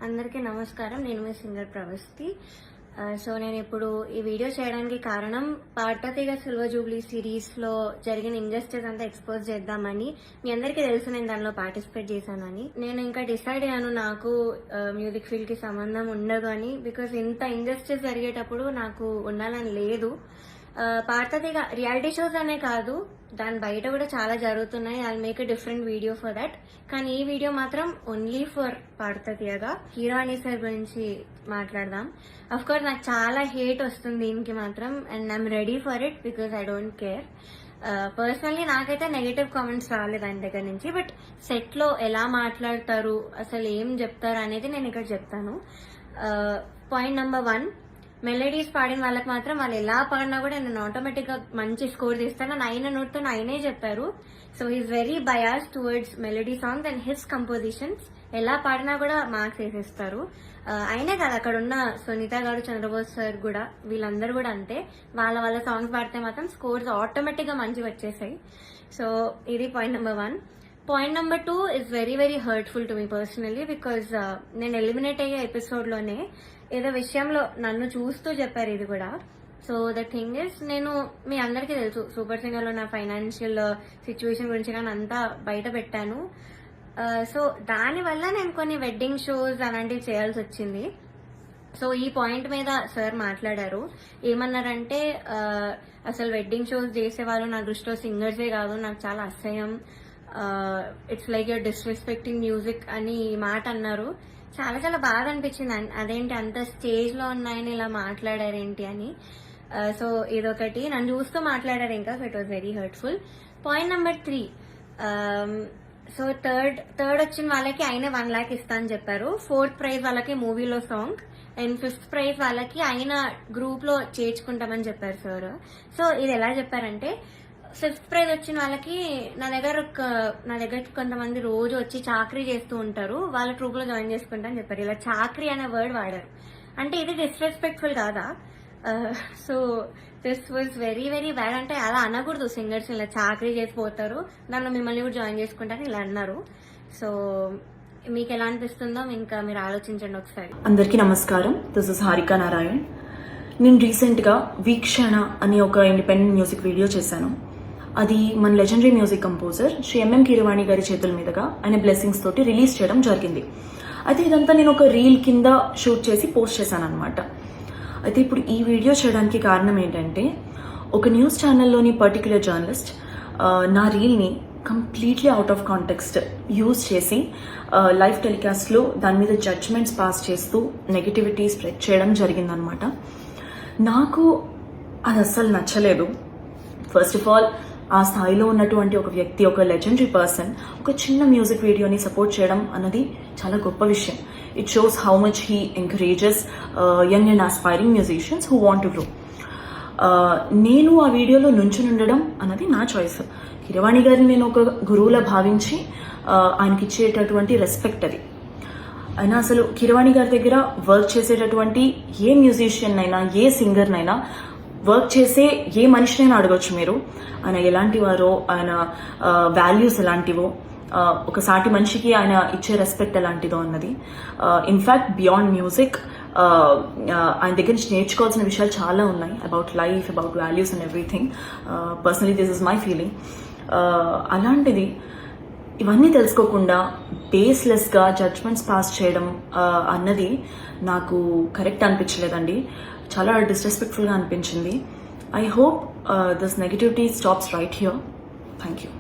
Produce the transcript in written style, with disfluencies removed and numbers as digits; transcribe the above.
అందరికీ నమస్కారం. నేను మీ సింగర్ ప్రవస్తి. సో నేను ఇప్పుడు ఈ వీడియో చేయడానికి కారణం పాటతీగ సిల్వర్ జూబ్లీ సిరీస్ లో జరిగిన ఇంజస్టిస్ అంతా ఎక్స్పోజ్ చేద్దామని. మీ అందరికీ తెలుసు నేను దానిలో పార్టిసిపేట్ చేశానని. నేను ఇంకా డిసైడ్ అయ్యాను నాకు మ్యూజిక్ ఫీల్డ్ కి సంబంధం ఉండదు అని. బికాస్ ఇంత ఇంజస్టిస్ జరిగేటప్పుడు నాకు ఉండాలని లేదు. పాటతీగ రియాలిటీ షోస్ అనే కాదు, దాని బయట కూడా చాలా జరుగుతున్నాయి. I make a different video for that. కానీ ఈ వీడియో మాత్రం ఓన్లీ ఫర్ పాటతీగ. హీరోయిన్ సార్ గురించి మాట్లాడదాం. అఫ్ కోర్స్ నాకు చాలా హేట్ వస్తుంది దీనికి మాత్రం, and I'm ready for it because I don't care. Personally నాకైతే నెగటివ్ కామెంట్స్ రాలేదు ఆయన దగ్గర నుంచి. బట్ సెట్ లో ఎలా మాట్లాడతారు, అసలు ఏం చెప్తారు అనేది నేను ఇక్కడ చెప్తాను. పాయింట్ నెంబర్ 1, మెలోడీస్ పాడిన వాళ్ళకి మాత్రం వాళ్ళు ఎలా పాడినా కూడా నేను ఆటోమేటిక్ గా మంచి స్కోర్ తీస్తాను అని ఆయన నోట్తో ఆయనే చెప్పారు. So he's very bias towards melody songs and his compositions. ఎలా పాడినా కూడా మార్క్స్ వేసేస్తారు. అయినే కాదు, అక్కడ ఉన్న సునీత గారు, చంద్రబోస్ సార్ కూడా, వీళ్ళందరూ కూడా అంతే. వాళ్ళ సాంగ్స్ పాడితే మాత్రం స్కోర్స్ ఆటోమేటిక్ గా మంచిగా వచ్చేసాయి. సో ఇది point number 1. Point number 2 is very very hurtful to me personally. Because నేను ఎలిమినేట్ అయ్యే ఎపిసోడ్ లోనే ఏదో విషయంలో నన్ను చూస్తూ చెప్పారు ఇది కూడా. సో ద థింగ్ ఇస్, నేను మీ అందరికీ తెలుసు సూపర్ సింగర్ లో నా ఫైనాన్షియల్ సిచ్యువేషన్ గురించి నేను అంతా బయట పెట్టాను. సో దానివల్ల నేను కొన్ని వెడ్డింగ్ షోస్ అలాంటివి చేయాల్సి వచ్చింది. సో ఈ పాయింట్ మీద సార్ మాట్లాడారు. ఏమన్నారంటే అసలు వెడ్డింగ్ షోస్ చేసేవాళ్ళు నా దృష్టిలో సింగర్సే కాదు, నాకు చాలా అసహ్యం, it's like your disrespecting music అని మాట అన్నారు. చాలా చాలా బాధ అనిపించింది. అదేంటి అంత స్టేజ్ లో ఉన్నాయని ఇలా మాట్లాడారేంటి అని. సో ఇదొకటి, నన్ను చూస్తూ మాట్లాడారు ఇంకా. So it was very hurtful. Point number 3, so third వచ్చిన వాళ్ళకి ఆయన 1 lakh ఇస్తా అని చెప్పారు. 4th ప్రైజ్ వాళ్ళకి మూవీలో సాంగ్, అండ్ 5th ప్రైజ్ వాళ్ళకి ఆయన గ్రూప్ లో చేర్చుకుంటామని చెప్పారు సార్. సో ఇది ఎలా చెప్పారంటే, 5th ప్రైజ్ వచ్చిన వాళ్ళకి నా దగ్గరకి కొంతమంది రోజు వచ్చి చాకరీ చేస్తూ ఉంటారు, వాళ్ళ ట్రూప్ లో జాయిన్ చేసుకుంటా అని చెప్పారు. ఇలా చాకరీ అనే వర్డ్ వాడారు. అంటే ఇది డిస్రెస్పెక్ట్ఫుల్ కాదా? So this was very very bad. అంటే అలా అనకూడదు సింగర్స్, ఇలా చాకరీ చేసిపోతారు, దానిలో మిమ్మల్ని కూడా జాయిన్ చేసుకుంటారని ఇలా అన్నారు. సో మీకు ఎలా అనిపిస్తుందో ఇంకా మీరు ఆలోచించండి ఒకసారి. అందరికీ నమస్కారం. This is Harika Narayan. నేను రీసెంట్ గా వీక్షణ అని ఒక ఇండిపెండెంట్ మ్యూజిక్ వీడియో చేశాను. అది మన legendary music composer Shri M M Keeravani గారి చేతుల మీదుగా ఆయన బ్లెస్సింగ్స్ తోటి రిలీజ్ చేయడం జరిగింది. అయితే ఇదంతా నేను ఒక రీల్ కింద షూట్ చేసి పోస్ట్ చేశాను అనమాట. అయితే ఇప్పుడు ఈ వీడియో చేయడానికి కారణం ఏంటంటే, ఒక న్యూస్ ఛానల్లోని పర్టిక్యులర్ జర్నలిస్ట్ నా రీల్ని completely out of context use చేసి లైవ్ టెలికాస్ట్లో దాని మీద జడ్జ్మెంట్స్ పాస్ చేస్తూ నెగటివిటీ స్ప్రెడ్ చేయడం జరిగిందనమాట. నాకు అది అస్సలు నచ్చలేదు. ఫస్ట్ ఆఫ్ ఆల్, ఆ స్థాయిలో ఉన్నటువంటి ఒక వ్యక్తి, ఒక లెజెండరీ పర్సన్, ఒక చిన్న మ్యూజిక్ వీడియోని సపోర్ట్ చేయడం అన్నది చాలా గొప్ప విషయం. It shows how much he encourages young and aspiring musicians who want to grow. నేను ఆ వీడియోలో నుంచుని ఉండడం అన్నది నా చాయిస్. కీరవాణి గారిని నేను ఒక గురువులా భావించి ఆయనకి ఇచ్చేటటువంటి రెస్పెక్ట్ అది. అయినా అసలు కీరవాణి గారి దగ్గర వర్క్ చేసేటటువంటి ఏ మ్యూజిషియన్ అయినా, ఏ సింగర్నైనా, వర్క్ చేసే ఏ మనిషినైనా అడగొచ్చు మీరు, ఆయన ఎలాంటి వారో, ఆయన వాల్యూస్ ఎలాంటివో, ఒక సాటి మనిషికి ఆయన ఇచ్చే రెస్పెక్ట్ ఎలాంటిదో అన్నది. ఇన్ఫ్యాక్ట్ బియాండ్ మ్యూజిక్ ఆయన దగ్గర నుంచి నేర్చుకోవాల్సిన విషయాలు చాలా ఉన్నాయి, about life, about values and everything. Personally this is my feeling. అలాంటిది ఇవన్నీ తెలుసుకోకుండా బేస్లెస్గా జడ్జ్మెంట్స్ పాస్ చేయడం అన్నది నాకు కరెక్ట్ అనిపించలేదండి. చాలా డిస్రెస్పెక్ట్ఫుల్గా అనిపించింది. I hope this negativity stops right here. Thank you.